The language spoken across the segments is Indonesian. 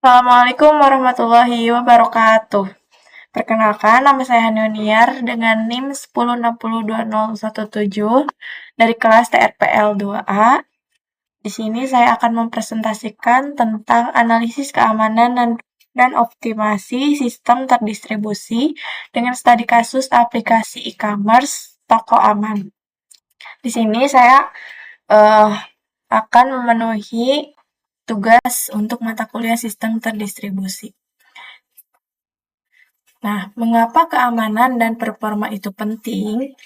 Assalamualaikum warahmatullahi wabarakatuh. Perkenalkan, nama saya Hanuniar dengan NIM 10602017 dari kelas TRPL 2A. Di sini saya akan mempresentasikan tentang analisis keamanan dan optimasi sistem terdistribusi dengan studi kasus aplikasi e-commerce toko aman. Di sini saya eh, akan memenuhi tugas untuk mata kuliah sistem terdistribusi. Nah, mengapa keamanan dan performa itu penting?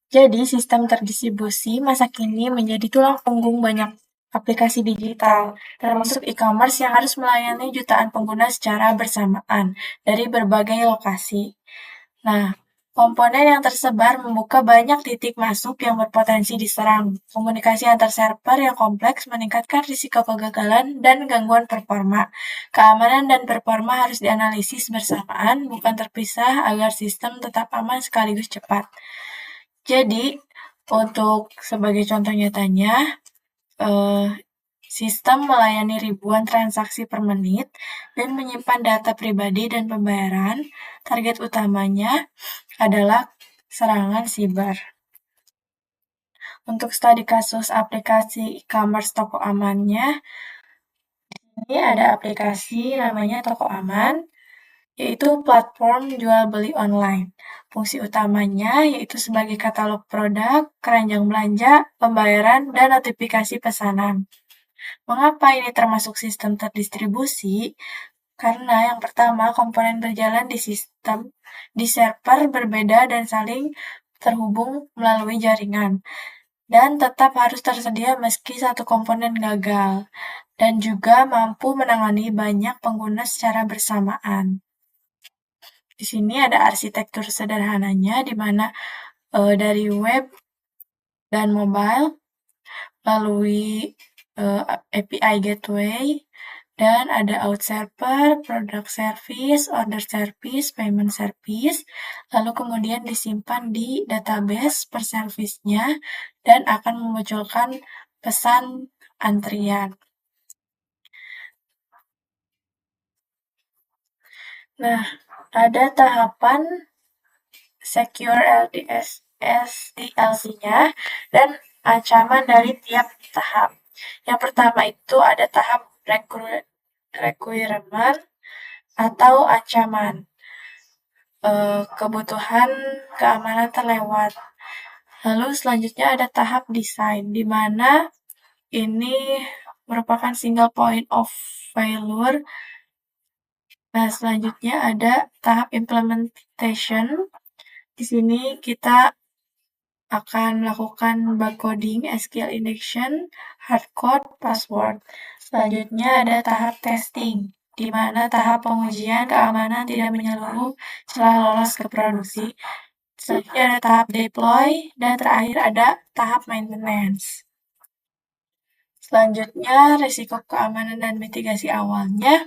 Jadi, sistem terdistribusi masa kini menjadi tulang punggung banyak aplikasi digital, termasuk e-commerce yang harus melayani jutaan pengguna secara bersamaan dari berbagai lokasi. Nah, komponen yang tersebar membuka banyak titik masuk yang berpotensi diserang. Komunikasi antar server yang kompleks meningkatkan risiko kegagalan dan gangguan performa. Keamanan dan performa harus dianalisis bersamaan, bukan terpisah agar sistem tetap aman sekaligus cepat. Jadi, untuk sebagai contoh nyatanya, eh, sistem melayani ribuan transaksi per menit dan menyimpan data pribadi dan pembayaran. Target utamanya adalah serangan siber. Untuk studi kasus aplikasi e-commerce toko amannya, ini ada aplikasi namanya Toko Aman, yaitu platform jual beli online. Fungsi utamanya yaitu sebagai katalog produk, keranjang belanja, pembayaran, dan notifikasi pesanan. Mengapa ini termasuk sistem terdistribusi? Karena yang pertama, komponen berjalan di server berbeda dan saling terhubung melalui jaringan. Dan tetap harus tersedia meski satu komponen gagal. Dan juga mampu menangani banyak pengguna secara bersamaan. Di sini ada arsitektur sederhananya di mana dari web dan mobile melalui API gateway dan ada out server, product service, order service, payment service, lalu kemudian disimpan di database per service-nya dan akan memunculkan pesan antrian. Nah, ada tahapan secure LDS SDLC-nya dan ancaman dari tiap tahap. Yang pertama itu ada tahap requirement atau ancaman. Kebutuhan keamanan terlewat. Lalu selanjutnya ada tahap desain, di mana ini merupakan single point of failure. Nah, selanjutnya ada tahap implementation. Di sini kita akan melakukan bug coding, SQL injection, hardcode, password. Selanjutnya ada tahap testing, di mana tahap pengujian keamanan tidak menyeluruh setelah lolos ke produksi. Selanjutnya ada tahap deploy, dan terakhir ada tahap maintenance. Selanjutnya, risiko keamanan dan mitigasi awalnya.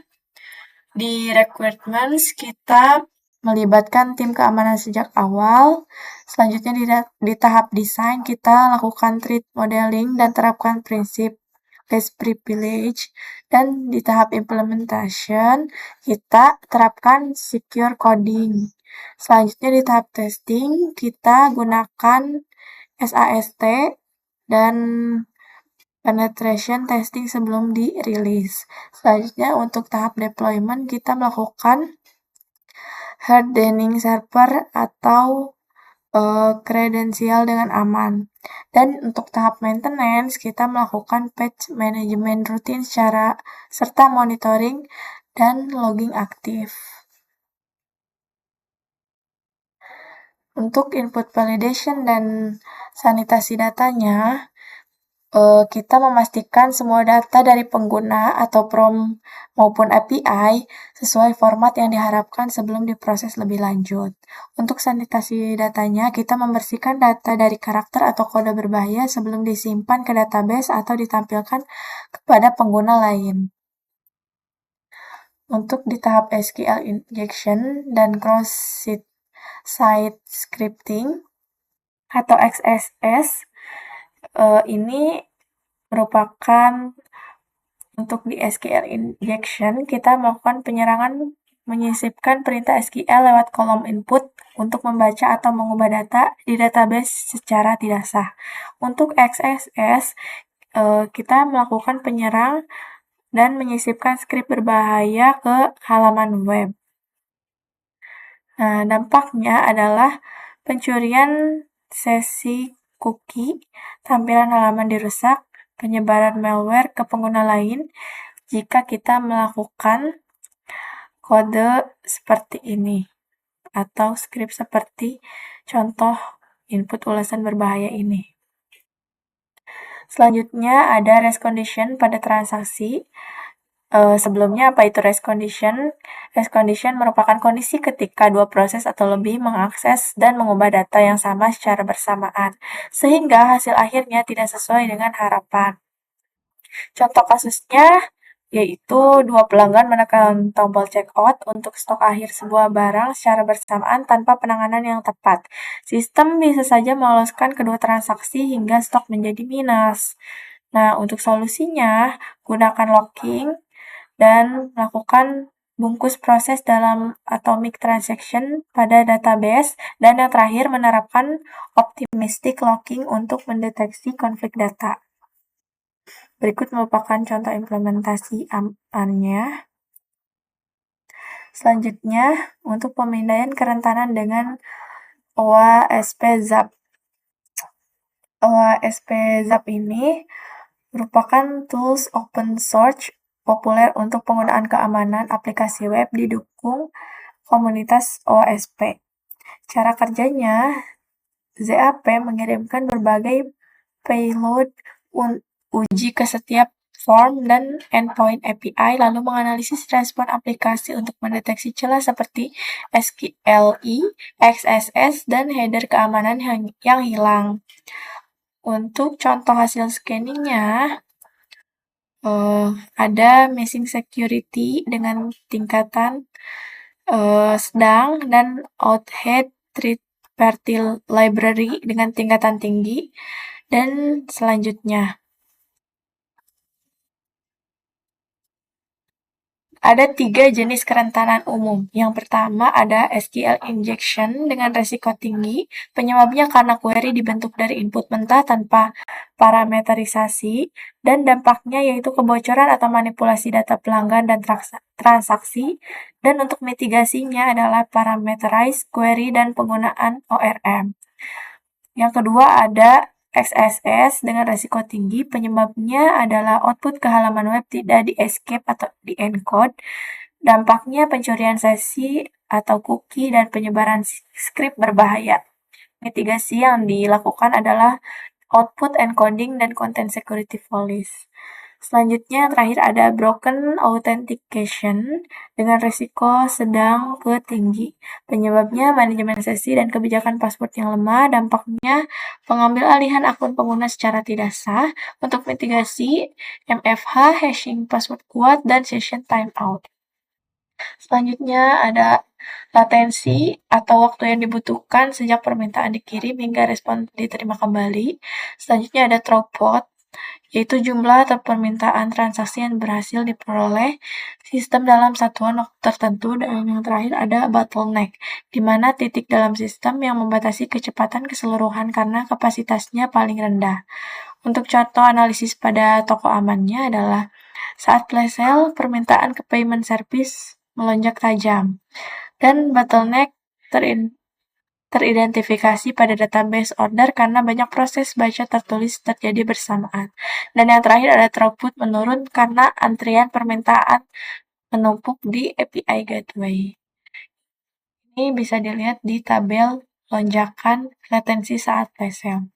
Di requirements, kita melibatkan tim keamanan sejak awal. Selanjutnya di tahap desain, kita lakukan threat modeling dan terapkan prinsip least privilege. Dan di tahap implementation, kita terapkan secure coding. Selanjutnya di tahap testing, kita gunakan SAST dan penetration testing sebelum dirilis. Selanjutnya untuk tahap deployment kita melakukan hardening server atau kredensial dengan aman. Dan untuk tahap maintenance kita melakukan patch management rutin serta monitoring dan logging aktif. Untuk input validation dan sanitasi datanya, kita memastikan semua data dari pengguna atau prompt maupun API sesuai format yang diharapkan sebelum diproses lebih lanjut. Untuk sanitasi datanya, kita membersihkan data dari karakter atau kode berbahaya sebelum disimpan ke database atau ditampilkan kepada pengguna lain. Untuk di tahap SQL injection dan cross-site scripting atau XSS, ini merupakan Untuk di SQL injection, kita melakukan penyerangan menyisipkan perintah SQL lewat kolom input untuk membaca atau mengubah data di database secara tidak sah. Untuk XSS, kita melakukan penyerang dan menyisipkan skrip berbahaya ke halaman web. Nah, dampaknya adalah pencurian sesi cookie, tampilan halaman dirusak, penyebaran malware ke pengguna lain jika kita melakukan kode seperti ini atau skrip seperti contoh input ulasan berbahaya ini. Selanjutnya ada race condition pada transaksi. Sebelumnya apa itu race condition? Race condition merupakan kondisi ketika dua proses atau lebih mengakses dan mengubah data yang sama secara bersamaan, sehingga hasil akhirnya tidak sesuai dengan harapan. Contoh kasusnya yaitu dua pelanggan menekan tombol checkout untuk stok akhir sebuah barang secara bersamaan tanpa penanganan yang tepat. Sistem bisa saja meloloskan kedua transaksi hingga stok menjadi minus. Nah, untuk solusinya, gunakan locking dan lakukan bungkus proses dalam atomic transaction pada database, dan yang terakhir menerapkan optimistic locking untuk mendeteksi konflik data. Berikut merupakan contoh implementasi amannya. Selanjutnya, untuk pemindaian kerentanan dengan OWASP Zap. OWASP Zap ini merupakan tools open source populer untuk penggunaan keamanan aplikasi web didukung komunitas OWASP. Cara kerjanya, ZAP mengirimkan berbagai payload uji ke setiap form dan endpoint API, lalu menganalisis respon aplikasi untuk mendeteksi celah seperti SQLi, XSS, dan header keamanan yang hilang. Untuk contoh hasil scanningnya, ada missing security dengan tingkatan sedang dan outhead third party library dengan tingkatan tinggi, dan selanjutnya. Ada 3 jenis kerentanan umum. Yang pertama ada SQL injection dengan resiko tinggi. Penyebabnya karena query dibentuk dari input mentah tanpa parameterisasi, dan dampaknya yaitu kebocoran atau manipulasi data pelanggan dan transaksi. Dan untuk mitigasinya adalah parameterized query dan penggunaan ORM. Yang kedua ada XSS dengan resiko tinggi, penyebabnya adalah output ke halaman web tidak di-escape atau di-encode. Dampaknya pencurian sesi atau cookie dan penyebaran skrip berbahaya. Mitigasi yang dilakukan adalah output encoding dan content security policy. Selanjutnya yang terakhir ada broken authentication dengan risiko sedang ke tinggi. Penyebabnya manajemen sesi dan kebijakan password yang lemah. Dampaknya pengambil alihan akun pengguna secara tidak sah. Untuk mitigasi MFH, hashing password kuat, dan session timeout. Selanjutnya ada latensi atau waktu yang dibutuhkan sejak permintaan dikirim hingga respon diterima kembali. Selanjutnya ada throughput, yaitu jumlah atau permintaan transaksi yang berhasil diperoleh sistem dalam satuan waktu tertentu. Dan yang terakhir ada bottleneck, di mana titik dalam sistem yang membatasi kecepatan keseluruhan karena kapasitasnya paling rendah. Untuk contoh analisis pada toko amannya adalah saat flash sale, permintaan ke payment service melonjak tajam, dan bottleneck teridentifikasi pada database order karena banyak proses baca tertulis terjadi bersamaan. Dan yang terakhir ada throughput menurun karena antrian permintaan menumpuk di API gateway. Ini bisa dilihat di tabel lonjakan latensi saat flash sale.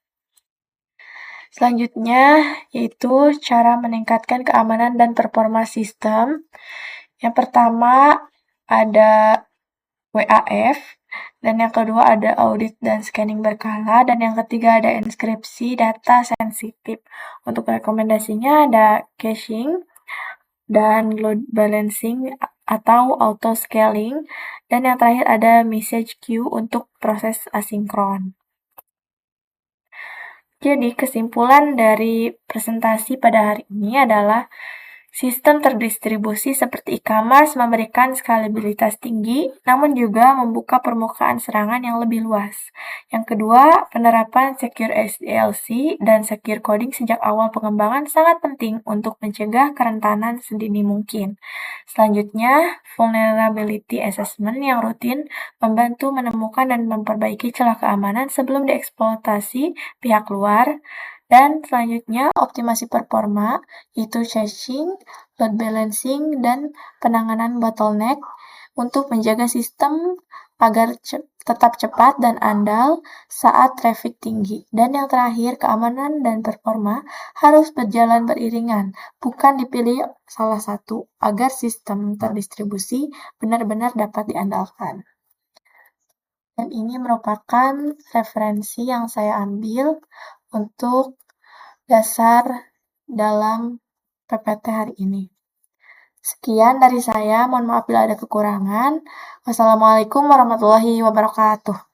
Selanjutnya yaitu cara meningkatkan keamanan dan performa sistem. Yang pertama ada WAF, dan yang kedua ada audit dan scanning berkala, dan yang ketiga ada inskripsi data sensitif. Untuk rekomendasinya ada caching dan load balancing atau auto scaling, dan yang terakhir ada message queue untuk proses asinkron. Jadi kesimpulan dari presentasi pada hari ini adalah Sistem terdistribusi seperti e-commerce memberikan skalabilitas tinggi, namun juga membuka permukaan serangan yang lebih luas. Yang kedua, penerapan Secure SDLC dan Secure Coding sejak awal pengembangan sangat penting untuk mencegah kerentanan sedini mungkin. Selanjutnya, Vulnerability Assessment yang rutin membantu menemukan dan memperbaiki celah keamanan sebelum dieksploitasi pihak luar. Dan selanjutnya, optimasi performa, yaitu caching, load balancing, dan penanganan bottleneck untuk menjaga sistem agar tetap cepat dan andal saat traffic tinggi. Dan yang terakhir, keamanan dan performa harus berjalan beriringan, bukan dipilih salah satu, agar sistem terdistribusi benar-benar dapat diandalkan. Dan ini merupakan referensi yang saya ambil untuk dasar dalam PPT hari ini. Sekian dari saya, mohon maaf bila ada kekurangan. Wassalamualaikum warahmatullahi wabarakatuh.